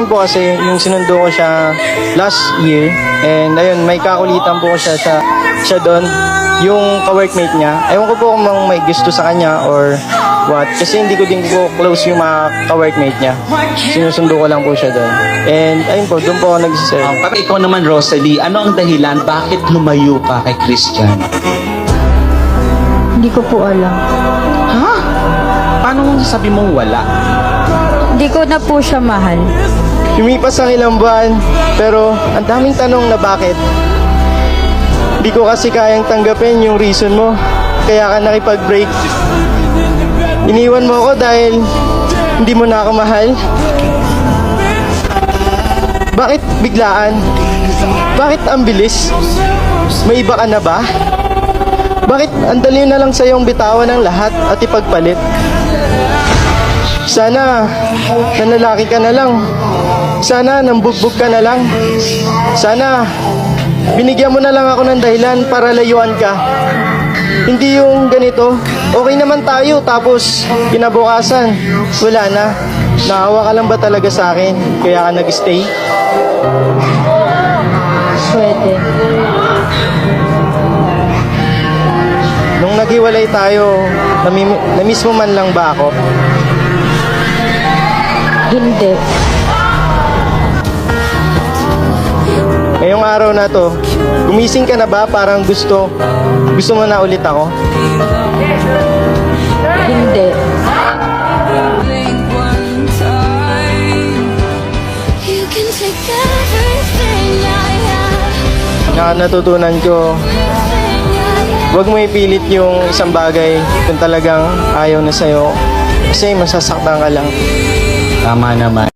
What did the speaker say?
po kasi yung sinundo ko siya last year and ayun, may kakulitan po siya doon, yung ka-workmate niya. Ewan ko po kung may gusto sa kanya or what. Kasi hindi ko din po close yung mga ka-workmate niya. Sinusundo ko lang po siya doon. And ayun po, doon po ako nag-sell. Para ikaw naman, Rosalie, ano ang dahilan? Bakit lumayo ka kay Christian? Hindi ko po alam. Ha? Paano mo sabi mong wala? Hindi ko na po siya mahal. Lumipas ang ilang buwan, pero ang daming tanong na bakit. Hindi ko kasi kayang tanggapin yung reason mo, kaya ka nakipag-break. Iniwan mo ako dahil hindi mo na ako mahal. Bakit biglaan? Bakit ang bilis? May iba ka na ba? Bakit ang dali na lang sa'yong bitawan ng lahat at ipagpalit? Sana nanlalaki ka na lang. Sana nambugbog ka na lang. Sana binigyan mo na lang ako ng dahilan para layuan ka. Hindi yung ganito, okay naman tayo tapos kinabukasan, wala na. Naawa ka lang ba talaga sa akin kaya ka nag-stay? Pwede. Nung naghiwalay tayo, namiss mo man lang ba ako? Hindi. Ngayong araw na to, gumising ka na ba parang gusto mo na ulit ako? Hindi. Natutunan ko, huwag mo ipilit yung isang bagay kung talagang ayaw na sa'yo kasi masasaktan ka lang. Tama naman.